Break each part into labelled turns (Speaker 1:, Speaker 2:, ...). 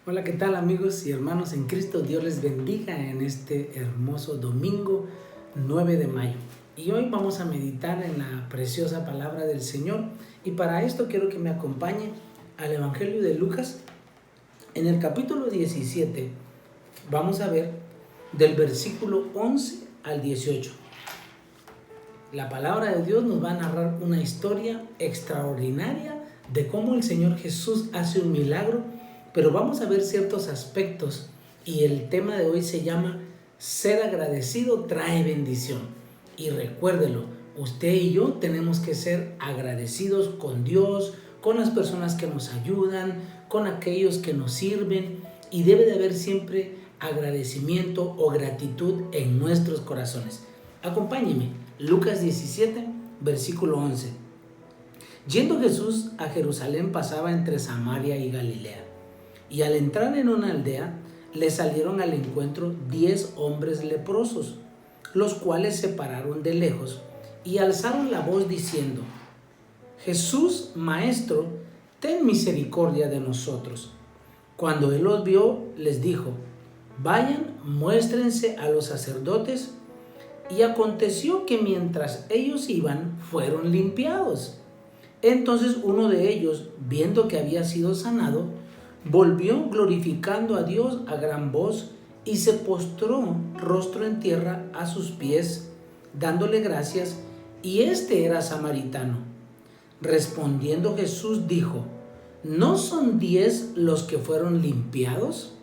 Speaker 1: Hola, ¿qué tal amigos y hermanos en Cristo? Dios les bendiga en este hermoso domingo 9 de mayo. Y hoy vamos a meditar en la preciosa palabra del Señor. Y para esto quiero que me acompañe al Evangelio de Lucas. En el capítulo 17 vamos a ver del versículo 11 al 18. La palabra de Dios nos va a narrar una historia extraordinaria de cómo el Señor Jesús hace un milagro, pero vamos a ver ciertos aspectos y el tema de hoy se llama ser agradecido trae bendición. Y recuérdelo, usted y yo tenemos que ser agradecidos con Dios, con las personas que nos ayudan, con aquellos que nos sirven, y debe de haber siempre agradecimiento o gratitud en nuestros corazones. Acompáñeme, Lucas 17, versículo 11. Yendo Jesús a Jerusalén pasaba entre Samaria y Galilea, y al entrar en una aldea le salieron al encuentro 10 hombres leprosos, los cuales se pararon de lejos y alzaron la voz diciendo: Jesús, Maestro, ten misericordia de nosotros. Cuando él los vio, les dijo: vayan, muéstrense a los sacerdotes. Y aconteció que mientras ellos iban, fueron limpiados. Entonces uno de ellos, viendo que había sido sanado, volvió glorificando a Dios a gran voz y se postró rostro en tierra a sus pies, dándole gracias, y este era samaritano. Respondiendo Jesús dijo: ¿no son 10 los que fueron limpiados?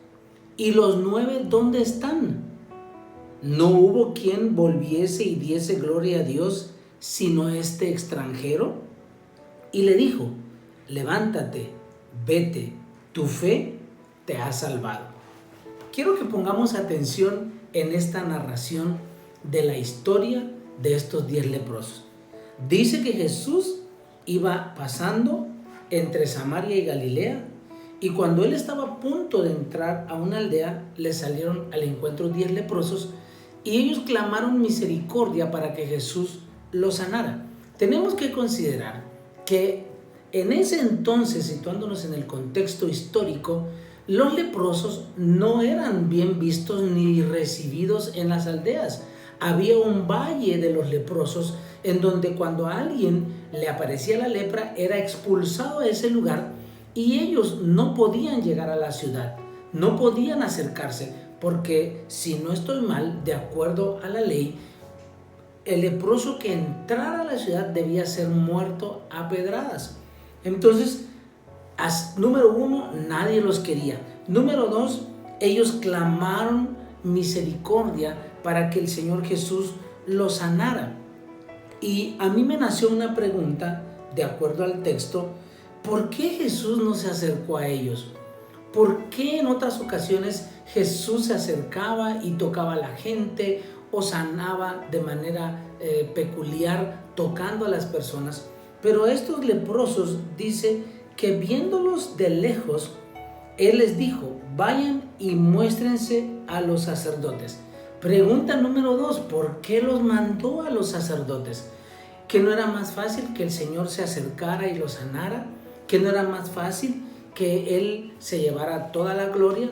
Speaker 1: ¿Y los 9 dónde están? ¿No hubo quien volviese y diese gloria a Dios, sino este extranjero? Y le dijo: levántate, vete, tu fe te ha salvado. Quiero que pongamos atención en esta narración de la historia de estos 10 leprosos. Dice que Jesús iba pasando entre Samaria y Galilea, y cuando él estaba a punto de entrar a una aldea, le salieron al encuentro 10 leprosos, y ellos clamaron misericordia para que Jesús los sanara. Tenemos que considerar que en ese entonces, situándonos en el contexto histórico, los leprosos no eran bien vistos ni recibidos en las aldeas. Había un valle de los leprosos en donde cuando a alguien le aparecía la lepra era expulsado a ese lugar, y ellos no podían llegar a la ciudad, no podían acercarse, porque si no estoy mal, de acuerdo a la ley, el leproso que entrara a la ciudad debía ser muerto a pedradas. Entonces, número 1, nadie los quería. Número 2, ellos clamaron misericordia para que el Señor Jesús los sanara. Y a mí me nació una pregunta, de acuerdo al texto: ¿por qué Jesús no se acercó a ellos? ¿Por qué en otras ocasiones Jesús se acercaba y tocaba a la gente o sanaba de manera peculiar, tocando a las personas? Pero estos leprosos, dice que viéndolos de lejos, él les dijo: vayan y muéstrense a los sacerdotes. Pregunta número 2, ¿por qué los mandó a los sacerdotes? ¿Que no era más fácil que el Señor se acercara y los sanara? ¿Que no era más fácil que Él se llevara toda la gloria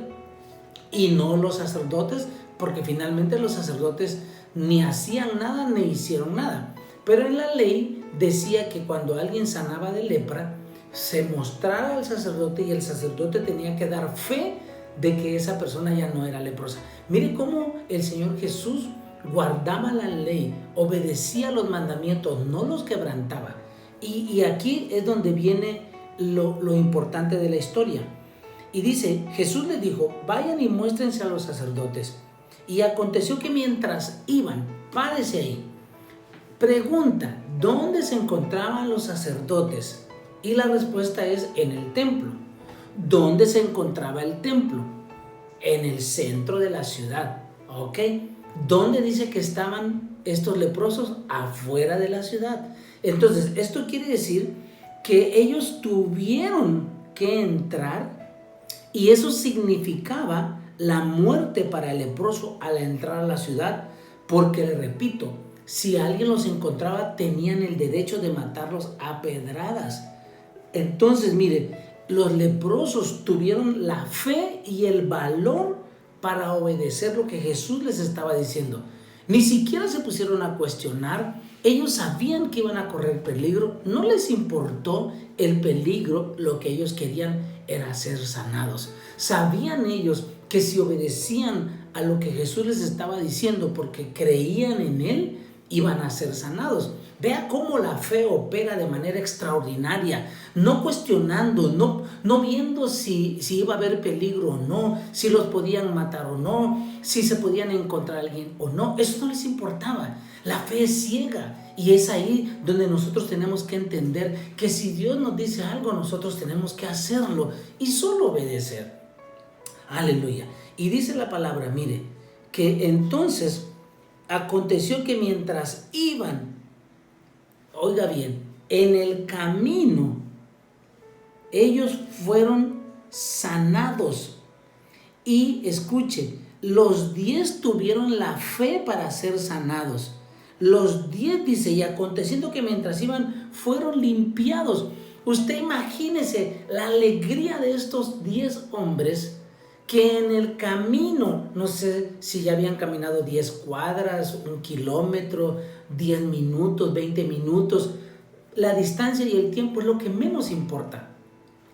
Speaker 1: y no los sacerdotes? Porque finalmente los sacerdotes ni hacían nada ni hicieron nada. Pero en la ley decía que cuando alguien sanaba de lepra, se mostrara al sacerdote y el sacerdote tenía que dar fe de que esa persona ya no era leprosa. Mire cómo el Señor Jesús guardaba la ley, obedecía los mandamientos, no los quebrantaba. Y aquí es donde viene lo importante de la historia. Y dice, Jesús les dijo: vayan y muéstrense a los sacerdotes. Y aconteció que mientras iban, párese ahí. Pregunta: ¿dónde se encontraban los sacerdotes? Y la respuesta es: en el templo. ¿Dónde se encontraba el templo? En el centro de la ciudad. ¿Ok? ¿Dónde dice que estaban estos leprosos? Afuera de la ciudad. Entonces, esto quiere decir que ellos tuvieron que entrar, y eso significaba la muerte para el leproso al entrar a la ciudad, porque, le repito, si alguien los encontraba, tenían el derecho de matarlos a pedradas. Entonces, mire, los leprosos tuvieron la fe y el valor para obedecer lo que Jesús les estaba diciendo. Ni siquiera se pusieron a cuestionar. Ellos sabían que iban a correr peligro. No les importó el peligro. Lo que ellos querían era ser sanados. Sabían ellos que si obedecían a lo que Jesús les estaba diciendo porque creían en Él, iban a ser sanados. Vea cómo la fe opera de manera extraordinaria, no cuestionando, no viendo si iba a haber peligro o no, si los podían matar o no, si se podían encontrar a alguien o no. Eso no les importaba. La fe es ciega y es ahí donde nosotros tenemos que entender que si Dios nos dice algo, nosotros tenemos que hacerlo y solo obedecer. Aleluya. Y dice la palabra, mire, que entonces aconteció que mientras iban, oiga bien, en el camino, ellos fueron sanados. Y escuche, los 10 tuvieron la fe para ser sanados. Los 10 dice, y aconteciendo que mientras iban, fueron limpiados. Usted imagínese la alegría de estos 10 hombres que en el camino, no sé si ya habían caminado 10 cuadras, 1 kilómetro, 10 minutos, 20 minutos. La distancia y el tiempo es lo que menos importa.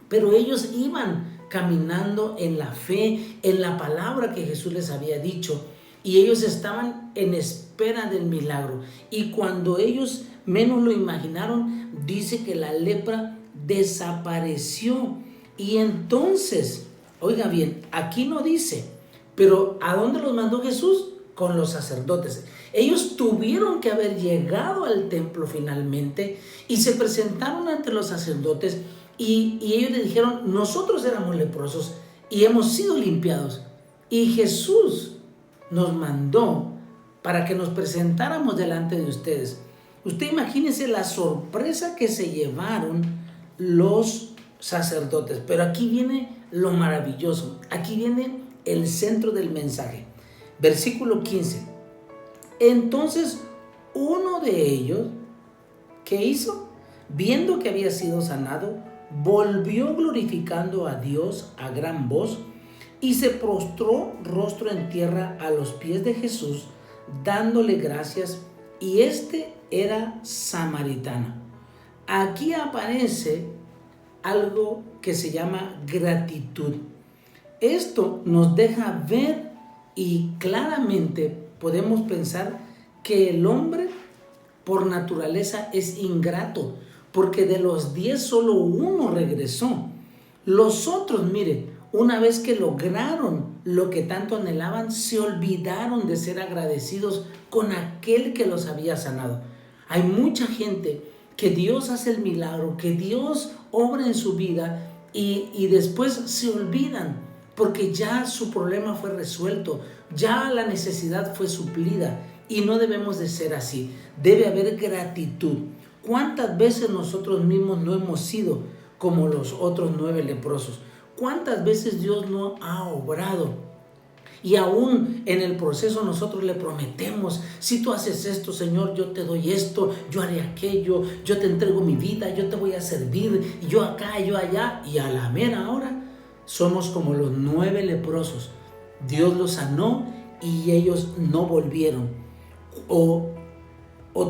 Speaker 1: Pero ellos iban caminando en la fe, en la palabra que Jesús les había dicho. Y ellos estaban en espera del milagro. Y cuando ellos menos lo imaginaron, dice que la lepra desapareció. Y entonces, oiga bien, aquí no dice, pero ¿a dónde los mandó Jesús? Con los sacerdotes. Ellos tuvieron que haber llegado al templo finalmente y se presentaron ante los sacerdotes y ellos le dijeron, nosotros éramos leprosos y hemos sido limpiados. Y Jesús nos mandó para que nos presentáramos delante de ustedes. Usted imagínese la sorpresa que se llevaron los sacerdotes. Pero aquí viene lo maravilloso. Aquí viene el centro del mensaje. Versículo 15. Entonces uno de ellos, ¿qué hizo? Viendo que había sido sanado, volvió glorificando a Dios a gran voz y se postró rostro en tierra a los pies de Jesús, dándole gracias, y este era samaritano. Aquí aparece algo que se llama gratitud. Esto nos deja ver y claramente podemos pensar que el hombre por naturaleza es ingrato, porque de los 10 solo uno regresó. Los otros, mire, una vez que lograron lo que tanto anhelaban, se olvidaron de ser agradecidos con aquel que los había sanado. Hay mucha gente que Dios hace el milagro, que Dios obra en su vida y después se olvidan porque ya su problema fue resuelto, ya la necesidad fue suplida y no debemos de ser así. Debe haber gratitud. ¿Cuántas veces nosotros mismos no hemos sido como los otros 9 leprosos? ¿Cuántas veces Dios no ha obrado? Y aún en el proceso nosotros le prometemos, si tú haces esto, Señor, yo te doy esto, yo haré aquello, yo te entrego mi vida, yo te voy a servir, yo acá, yo allá. Y a la mera hora somos como los 9 leprosos. Dios los sanó y ellos no volvieron. O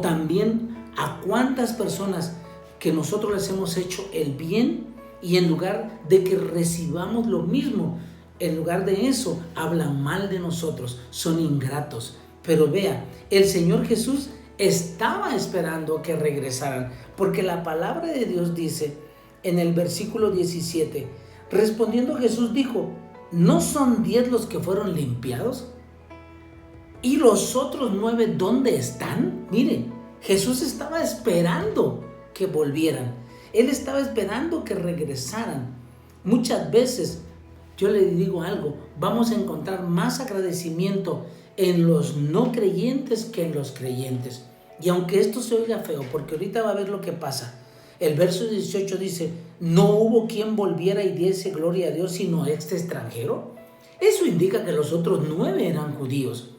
Speaker 1: también a cuántas personas que nosotros les hemos hecho el bien y en lugar de que recibamos lo mismo, en lugar de eso, hablan mal de nosotros, son ingratos. Pero vea, el Señor Jesús estaba esperando que regresaran, porque la palabra de Dios dice en el versículo 17, respondiendo Jesús dijo, ¿no son 10 los que fueron limpiados? ¿Y los otros 9 dónde están? Miren, Jesús estaba esperando que volvieran. Él estaba esperando que regresaran. Muchas veces, yo le digo algo, vamos a encontrar más agradecimiento en los no creyentes que en los creyentes. Y aunque esto se oiga feo, porque ahorita va a ver lo que pasa. El verso 18 dice, no hubo quien volviera y diese gloria a Dios sino este extranjero. Eso indica que los otros 9 eran judíos,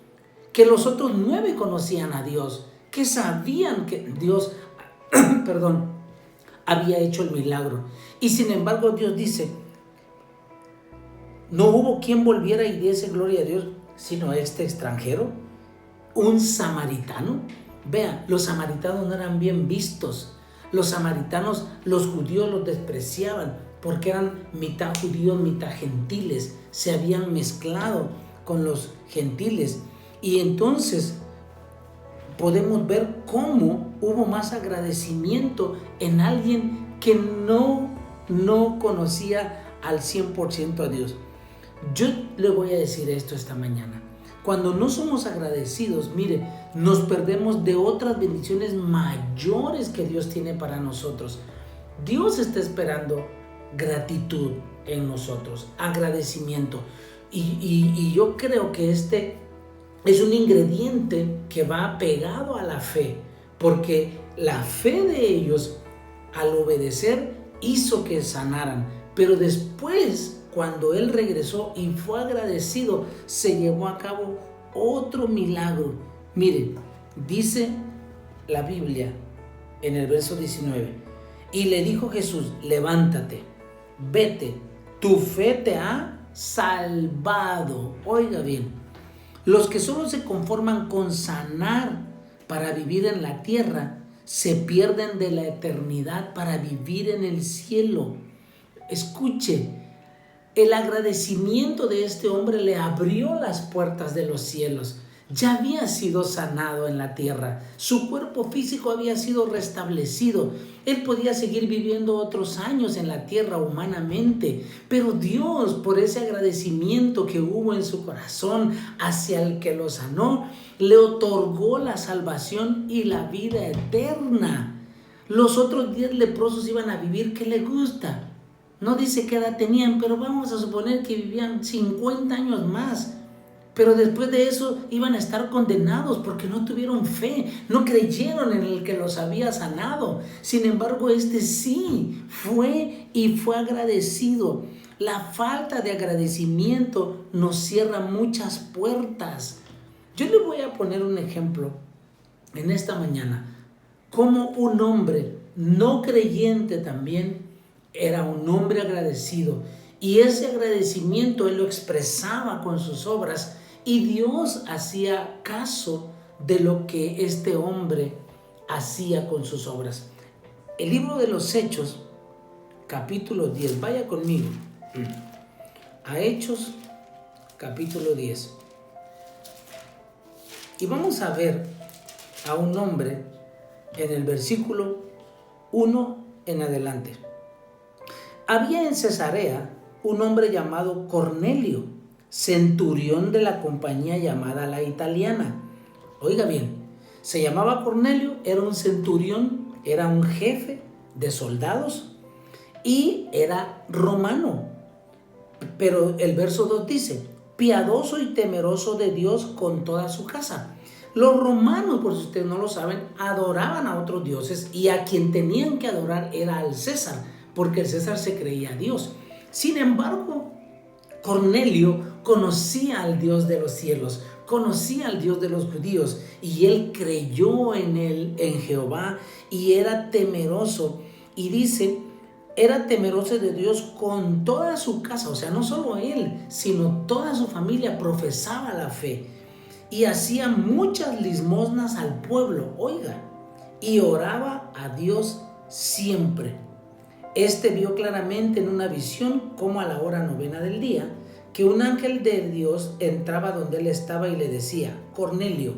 Speaker 1: que los otros 9 conocían a Dios, que sabían que Dios, había hecho el milagro. Y sin embargo Dios dice, no hubo quien volviera y diese gloria a Dios, sino este extranjero, un samaritano. Vean, los samaritanos no eran bien vistos. Los samaritanos, los judíos los despreciaban porque eran mitad judíos, mitad gentiles. Se habían mezclado con los gentiles. Y entonces podemos ver cómo hubo más agradecimiento en alguien que no conocía al 100% a Dios. Yo le voy a decir esto esta mañana. Cuando no somos agradecidos, mire, nos perdemos de otras bendiciones mayores que Dios tiene para nosotros. Dios está esperando gratitud en nosotros, agradecimiento. Y yo creo que este es un ingrediente que va pegado a la fe, porque la fe de ellos, al obedecer, hizo que sanaran. Pero después, cuando él regresó y fue agradecido, se llevó a cabo otro milagro. Miren, dice la Biblia en el verso 19, y le dijo Jesús, levántate, vete, tu fe te ha salvado. Oiga bien, los que solo se conforman con sanar para vivir en la tierra, se pierden de la eternidad para vivir en el cielo. Escuche, el agradecimiento de este hombre le abrió las puertas de los cielos. Ya había sido sanado en la tierra. Su cuerpo físico había sido restablecido. Él podía seguir viviendo otros años en la tierra humanamente. Pero Dios, por ese agradecimiento que hubo en su corazón hacia el que lo sanó, le otorgó la salvación y la vida eterna. Los otros 10 leprosos iban a vivir, ¿qué le gusta? No dice qué edad tenían, pero vamos a suponer que vivían 50 años más. Pero después de eso iban a estar condenados porque no tuvieron fe, no creyeron en el que los había sanado. Sin embargo, este sí fue agradecido. La falta de agradecimiento nos cierra muchas puertas. Yo le voy a poner un ejemplo en esta mañana. Como un hombre no creyente también era un hombre agradecido, y ese agradecimiento él lo expresaba con sus obras, y Dios hacía caso de lo que este hombre hacía con sus obras. El libro de los Hechos, capítulo 10, vaya conmigo a Hechos, capítulo 10, y vamos a ver a un hombre en el versículo 1 en adelante. Había en Cesarea un hombre llamado Cornelio, centurión de la compañía llamada la Italiana. Oiga bien, se llamaba Cornelio, era un centurión, era un jefe de soldados y era romano. Pero el verso 2 dice, piadoso y temeroso de Dios con toda su casa. Los romanos, por si ustedes no lo saben, adoraban a otros dioses, y a quien tenían que adorar era al César, porque el César se creía Dios. Sin embargo, Cornelio conocía al Dios de los cielos, conocía al Dios de los judíos, y él creyó en Jehová, y era temeroso. Y dice, era temeroso de Dios con toda su casa. O sea, no solo él, sino toda su familia profesaba la fe, y hacía muchas limosnas al pueblo, oiga, y oraba a Dios siempre. Este vio claramente en una visión, como a la hora 9 del día, que un ángel de Dios entraba donde él estaba y le decía, Cornelio.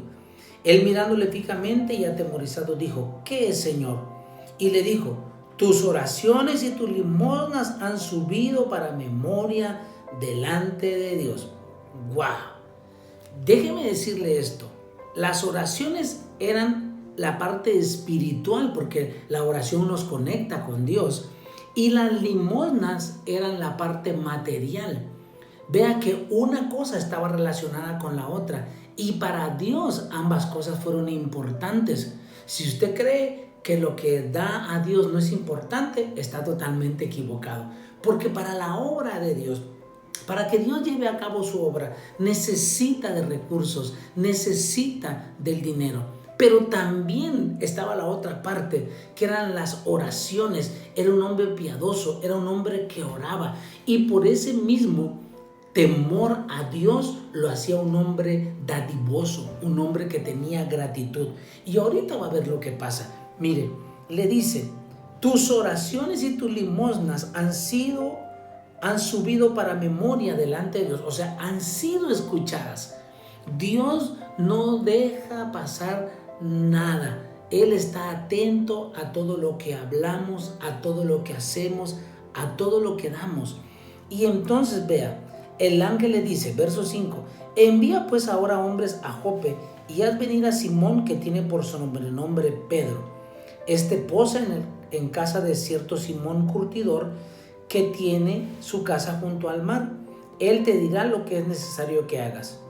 Speaker 1: Él, mirándole fijamente y atemorizado, dijo, ¿qué es, Señor? Y le dijo, tus oraciones y tus limosnas han subido para memoria delante de Dios. ¡Guau! Déjeme decirle esto, las oraciones eran la parte espiritual, porque la oración nos conecta con Dios, y las limosnas eran la parte material. Vea que una cosa estaba relacionada con la otra, y para Dios ambas cosas fueron importantes. Si usted cree que lo que da a Dios no es importante, está totalmente equivocado, porque para la obra de Dios, para que Dios lleve a cabo su obra, necesita de recursos, necesita del dinero. Pero también estaba la otra parte, que eran las oraciones. Era un hombre piadoso, era un hombre que oraba. Y por ese mismo temor a Dios lo hacía un hombre dadivoso, un hombre que tenía gratitud. Y ahorita va a ver lo que pasa. Mire, le dice, tus oraciones y tus limosnas han subido para memoria delante de Dios. O sea, han sido escuchadas. Dios no deja pasar nada. Él está atento a todo lo que hablamos, a todo lo que hacemos, a todo lo que damos. Y entonces vea, el ángel le dice, verso 5, envía pues ahora hombres a Jope y haz venir a Simón, que tiene por sobrenombre Pedro. Este posa en casa de cierto Simón curtidor, que tiene su casa junto al mar. Él te dirá lo que es necesario que hagas.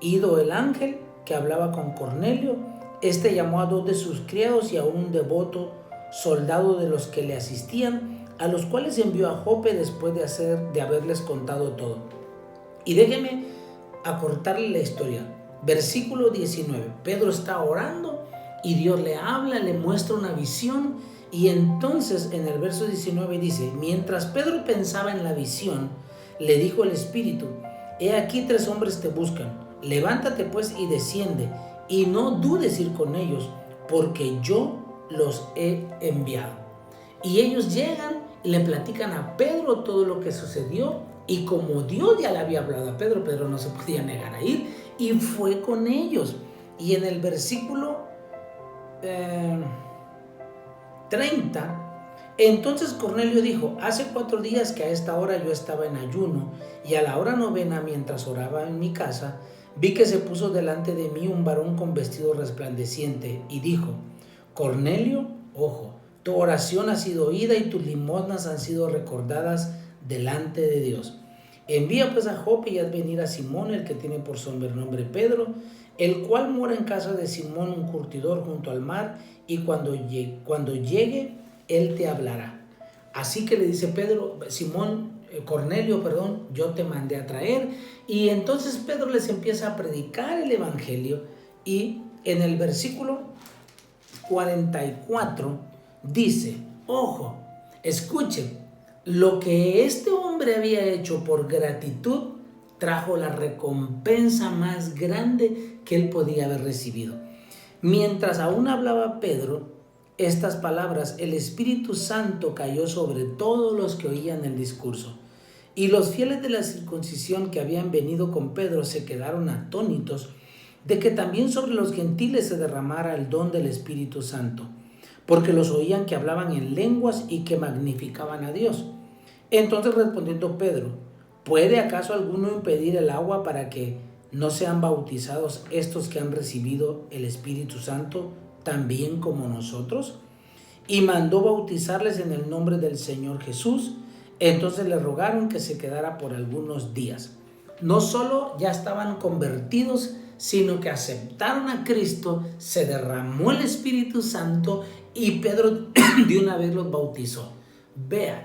Speaker 1: Ido el ángel que hablaba con Cornelio, este llamó a 2 de sus criados y a un devoto soldado de los que le asistían, a los cuales envió a Jope después de haberles contado todo. Y déjeme acortarle la historia. Versículo 19. Pedro está orando y Dios le habla, le muestra una visión. Y entonces en el verso 19 dice, mientras Pedro pensaba en la visión, le dijo el Espíritu, he aquí 3 hombres te buscan. Levántate pues y desciende, y no dudes ir con ellos, porque yo los he enviado. Y ellos llegan y le platican a Pedro todo lo que sucedió. Y como Dios ya le había hablado a Pedro, Pedro no se podía negar a ir y fue con ellos. Y en el versículo 30, entonces Cornelio dijo, hace 4 días que a esta hora yo estaba en ayuno y a la hora novena, mientras oraba en mi casa, vi que se puso delante de mí un varón con vestido resplandeciente y dijo, Cornelio, ojo, tu oración ha sido oída y tus limosnas han sido recordadas delante de Dios. Envía pues a Jope y haz venir a Simón, el que tiene por sobrenombre Pedro, el cual mora en casa de Simón, un curtidor junto al mar, y cuando llegue, él te hablará. Así que le dice Cornelio, yo te mandé a traer. Y entonces Pedro les empieza a predicar el evangelio, y en el versículo 44 dice, ojo, escuchen, lo que este hombre había hecho por gratitud trajo la recompensa más grande que él podía haber recibido. Mientras aún hablaba Pedro estas palabras, el Espíritu Santo cayó sobre todos los que oían el discurso. Y los fieles de la circuncisión que habían venido con Pedro se quedaron atónitos de que también sobre los gentiles se derramara el don del Espíritu Santo, porque los oían que hablaban en lenguas y que magnificaban a Dios. Entonces respondiendo Pedro, ¿puede acaso alguno impedir el agua para que no sean bautizados estos que han recibido el Espíritu Santo también como nosotros? Y mandó bautizarles en el nombre del Señor Jesús. Entonces le rogaron que se quedara por algunos días. No solo ya estaban convertidos, sino que aceptaron a Cristo, se derramó el Espíritu Santo y Pedro de una vez los bautizó. Vea,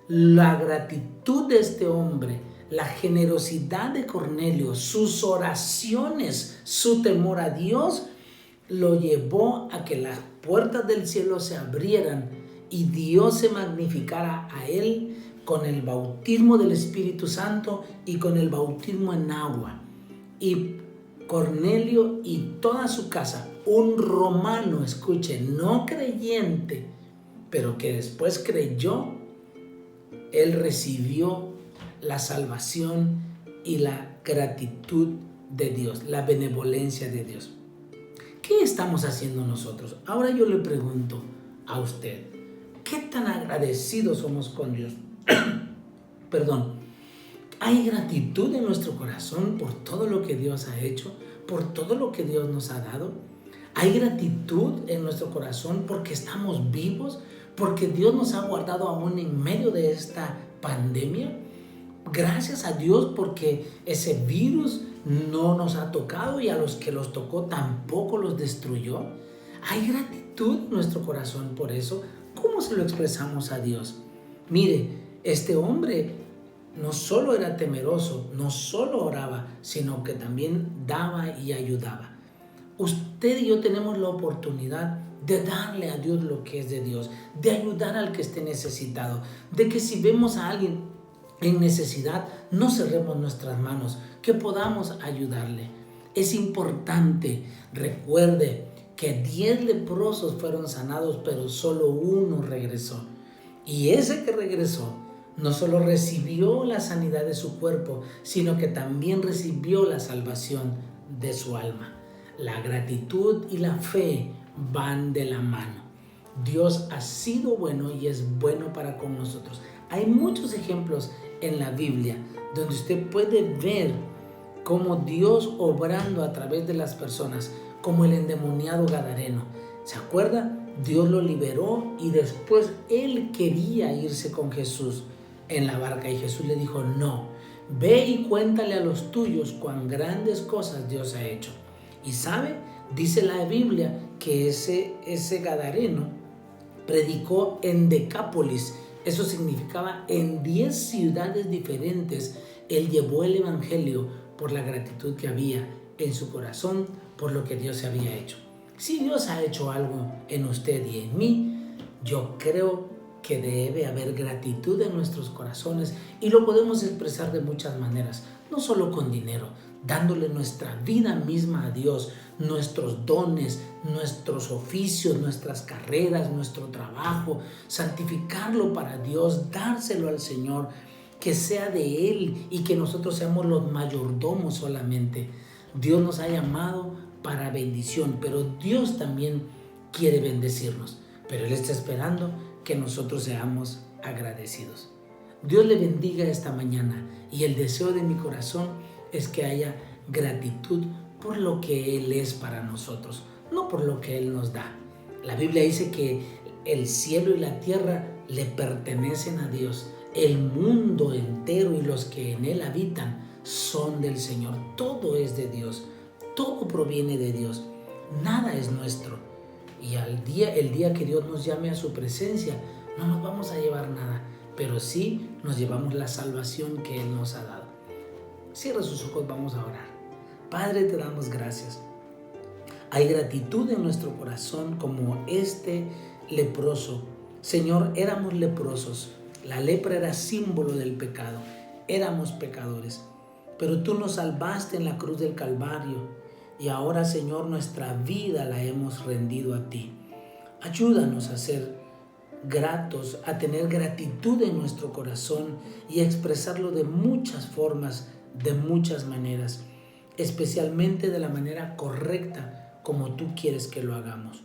Speaker 1: la gratitud de este hombre, la generosidad de Cornelio, sus oraciones, su temor a Dios, lo llevó a que las puertas del cielo se abrieran y Dios se magnificara a él con el bautismo del Espíritu Santo y con el bautismo en agua. Y Cornelio y toda su casa, un romano, escuche, no creyente, pero que después creyó, él recibió la salvación y la gratitud de Dios, la benevolencia de Dios. ¿Qué estamos haciendo nosotros? Ahora yo le pregunto a usted, ¿qué tan agradecidos somos con Dios? ¿Hay gratitud en nuestro corazón por todo lo que Dios ha hecho, por todo lo que Dios nos ha dado? ¿Hay gratitud en nuestro corazón porque estamos vivos, porque Dios nos ha guardado aún en medio de esta pandemia? Gracias a Dios porque ese virus no nos ha tocado y a los que los tocó tampoco los destruyó. ¿Hay gratitud en nuestro corazón por eso? ¿Cómo se lo expresamos a Dios? Mire, este hombre no solo era temeroso, no solo oraba, sino que también daba y ayudaba. Usted y yo tenemos la oportunidad de darle a Dios lo que es de Dios, de ayudar al que esté necesitado, de que si vemos a alguien en necesidad, no cerremos nuestras manos, que podamos ayudarle. Es importante, recuerde que 10 leprosos fueron sanados, pero solo uno regresó. Y ese que regresó no solo recibió la sanidad de su cuerpo, sino que también recibió la salvación de su alma. La gratitud y la fe van de la mano. Dios ha sido bueno y es bueno para con nosotros. Hay muchos ejemplos en la Biblia donde usted puede ver cómo Dios obrando a través de las personas, como el endemoniado gadareno. ¿Se acuerda? Dios lo liberó y después él quería irse con Jesús en la barca y Jesús le dijo: no, ve y cuéntale a los tuyos cuán grandes cosas Dios ha hecho. Y sabe, dice la Biblia que ese gadareno predicó en Decápolis. Eso significaba en 10 ciudades diferentes. Él llevó el evangelio por la gratitud que había en su corazón por lo que Dios había hecho. Si Dios ha hecho algo en usted y en mí, yo creo que debe haber gratitud en nuestros corazones y lo podemos expresar de muchas maneras, no solo con dinero, dándole nuestra vida misma a Dios, nuestros dones, nuestros oficios, nuestras carreras, nuestro trabajo, santificarlo para Dios, dárselo al Señor, que sea de Él y que nosotros seamos los mayordomos solamente. Dios nos ha llamado para bendición, pero Dios también quiere bendecirnos, pero Él está esperando que nosotros seamos agradecidos. Dios le bendiga esta mañana y el deseo de mi corazón es que haya gratitud por lo que Él es para nosotros, no por lo que Él nos da. La Biblia dice que el cielo y la tierra le pertenecen a Dios. El mundo entero y los que en Él habitan son del Señor. Todo es de Dios, todo proviene de Dios, nada es nuestro. Y el día que Dios nos llame a su presencia, no nos vamos a llevar nada, pero sí nos llevamos la salvación que Él nos ha dado. Cierra sus ojos, vamos a orar. Padre, te damos gracias. Hay gratitud en nuestro corazón como este leproso. Señor, éramos leprosos. La lepra era símbolo del pecado. Éramos pecadores. Pero tú nos salvaste en la cruz del Calvario. Y ahora, Señor, nuestra vida la hemos rendido a ti. Ayúdanos a ser gratos, a tener gratitud en nuestro corazón y a expresarlo de muchas formas, de muchas maneras, especialmente de la manera correcta como tú quieres que lo hagamos.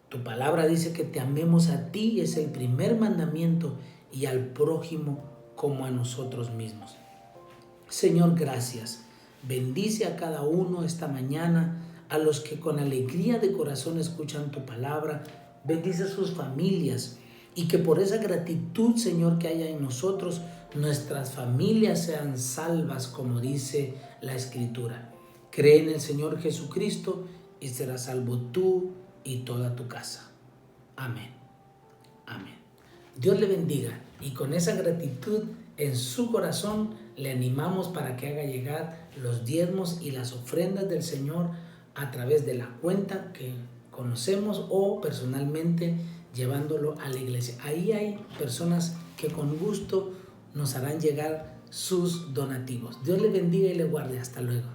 Speaker 1: Tu palabra dice que te amemos a ti, es el primer mandamiento, y al prójimo como a nosotros mismos. Señor, gracias. Bendice a cada uno esta mañana, a los que con alegría de corazón escuchan tu palabra. Bendice a sus familias y que por esa gratitud, Señor, que haya en nosotros, nuestras familias sean salvas, como dice la Escritura. Cree en el Señor Jesucristo y serás salvo tú y toda tu casa. Amén. Amén. Dios le bendiga y con esa gratitud en su corazón le animamos para que haga llegar los diezmos y las ofrendas del Señor a través de la cuenta que conocemos o personalmente llevándolo a la iglesia. Ahí hay personas que con gusto nos harán llegar sus donativos. Dios le bendiga y le guarde. Hasta luego.